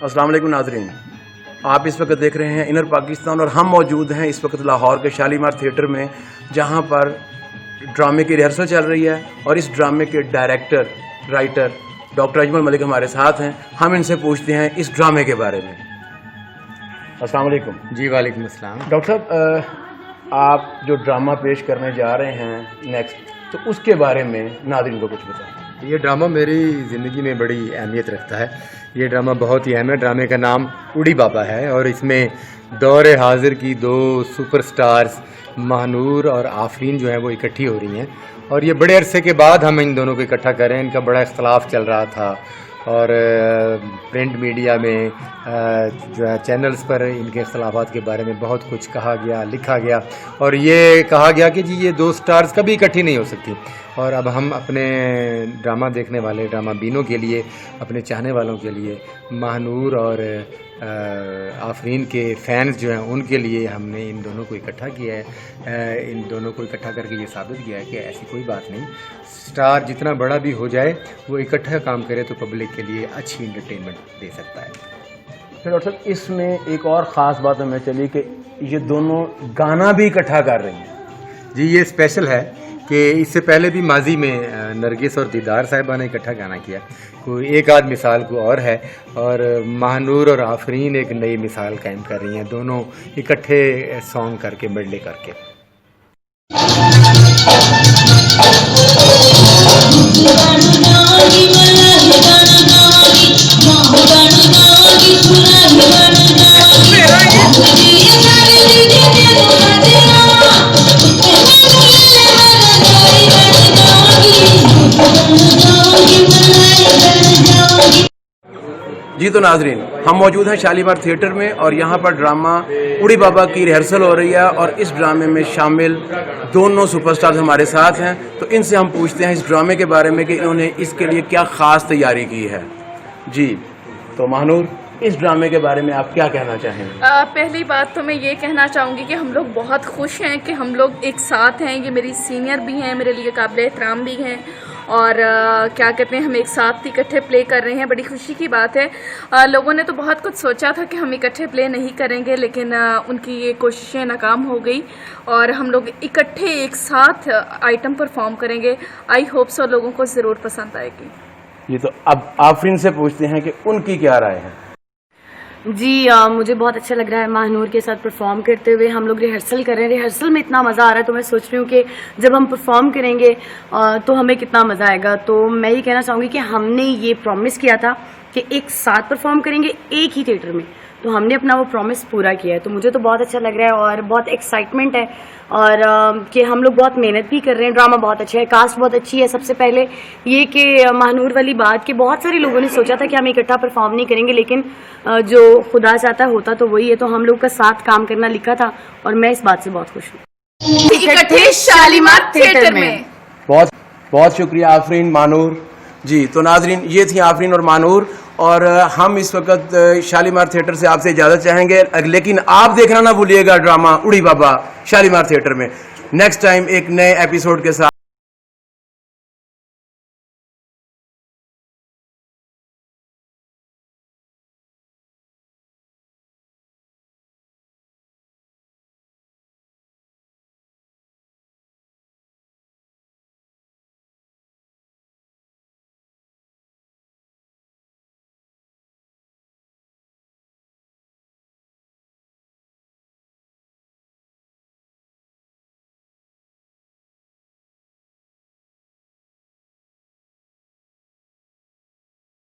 अस्सलाम वालेकुम नाज़रीन, आप इस वक्त देख रहे हैं इनर पाकिस्तान और हम मौजूद हैं इस वक्त लाहौर के शालीमार थिएटर में, जहां पर ड्रामे की रिहर्सल चल रही है और इस ड्रामे के director writer doctor Ajmal Malik हमारे साथ हैं। हम इनसे पूछते हैं इस ड्रामे के बारे में। अस्सलाम वालेकुम। जी वालेकुम अस्सलाम। डॉक्टर साहब, आप जो ड्रामा पेश करने जा रहे हैं नेक्स्ट, तो उसके बारे में नाज़रीन को कुछ बताएं। ये ड्रामा मेरी ज़िंदगी में बड़ी अहमियत रखता है। ये ड्रामा बहुत ही अहम है। ड्रामे का नाम उड़ी बाबा है और इसमें दौरे हाजिर की दो सुपरस्टार्स महानूर और आफरीन जो हैं वो इकट्ठी हो रही हैं और ये बड़े अरसे के बाद हम इन दोनों को इकट्ठा कर रहे हैं। इनका बड़ा इख्तलाफ चल रहा था और प्रिंट मीडिया में जो है चैनल्स पर इनके इख्तलाफात के बारे में बहुत कुछ कहा गया, लिखा गया और ये कहा गया कि जी ये दो स्टार्स कभी इकट्ठी नहीं हो सकती। और अब हम अपने ड्रामा देखने वाले ड्रामा बीनों के लिए, अपने चाहने वालों के लिए, महानूर और आफरीन के फैंस जो हैं उनके लिए हमने इन दोनों को इकट्ठा किया है। इन दोनों को इकट्ठा करके ये साबित किया है कि ऐसी कोई बात नहीं, स्टार जितना बड़ा भी हो जाए वो इकट्ठा काम करे तो पब्लिक के लिए अच्छी इंटरटेनमेंट दे सकता है। फिर डॉक्टर साहब, इसमें एक और ख़ास बात हमें चली कि ये दोनों गाना भी इकट्ठा कर रही हैं। जी ये स्पेशल है कि इससे पहले भी माजी में नरगिस और दीदार साहिबा ने इकट्ठा गाना किया। कोई एक आध मिसाल को और है और महानूर और आफरीन एक नई मिसाल कायम कर रही हैं, दोनों इकट्ठे सॉन्ग करके मेडले करके। जी तो नाजरीन, हम मौजूद हैं शालीमार थिएटर में और यहाँ पर ड्रामा उड़ी बाबा की रिहर्सल हो रही है और इस ड्रामे में शामिल दोनों सुपरस्टार्स हमारे साथ हैं। तो इनसे हम पूछते हैं इस ड्रामे के बारे में कि इन्होंने इसके लिए क्या ख़ास तैयारी की है। जी तो महानूर, इस ड्रामे के बारे में आप क्या कहना चाहेंगे? पहली बात तो मैं ये कहना चाहूँगी कि हम लोग बहुत खुश हैं कि हम लोग एक साथ हैं। ये मेरी सीनियर भी हैं, मेरे लिए काबिल एहतराम भी हैं और क्या कहते हैं, हम एक साथ इकट्ठे प्ले कर रहे हैं। बड़ी खुशी की बात है। लोगों ने तो बहुत कुछ सोचा था कि हम इकट्ठे प्ले नहीं करेंगे, लेकिन उनकी ये कोशिशें नाकाम हो गई और हम लोग इकट्ठे एक साथ आइटम परफॉर्म करेंगे। आई होप सो लोगों को ज़रूर पसंद आएगी। ये तो अब आफरीन से पूछते हैं कि उनकी क्या राय है। जी मुझे बहुत अच्छा लग रहा है महानूर के साथ परफॉर्म करते हुए। हम लोग रिहर्सल कर रहे हैं, रिहर्सल में इतना मज़ा आ रहा है तो मैं सोच रही हूँ कि जब हम परफॉर्म करेंगे तो हमें कितना मज़ा आएगा। तो मैं ये कहना चाहूँगी कि हमने ये प्रॉमिस किया था कि एक साथ परफॉर्म करेंगे एक ही थिएटर में, तो हमने अपना वो प्रॉमिस पूरा किया है। तो मुझे तो बहुत अच्छा लग रहा है और बहुत एक्साइटमेंट है और कि हम लोग बहुत मेहनत भी कर रहे हैं। ड्रामा बहुत अच्छा है, कास्ट बहुत अच्छी है। सबसे पहले ये कि महानूर वाली बात कि बहुत सारे लोगों ने सोचा था कि हम इकट्ठा परफॉर्म नहीं करेंगे, लेकिन जो खुदा चाहता होता तो वही है। तो हम लोग का साथ काम करना लिखा था और मैं इस बात से बहुत खुश हूँ। इकट्ठे शालीमार थिएटर में। बहुत बहुत शुक्रिया आफरीन, मानूर। जी तो नाजरीन, ये थी आफरीन और मानूर और हम इस वक्त शालीमार थिएटर से आपसे इजाज़त चाहेंगे, लेकिन आप देखना ना भूलिएगा ड्रामा उड़ी बाबा शालीमार थिएटर में नेक्स्ट टाइम एक नए एपिसोड के साथ।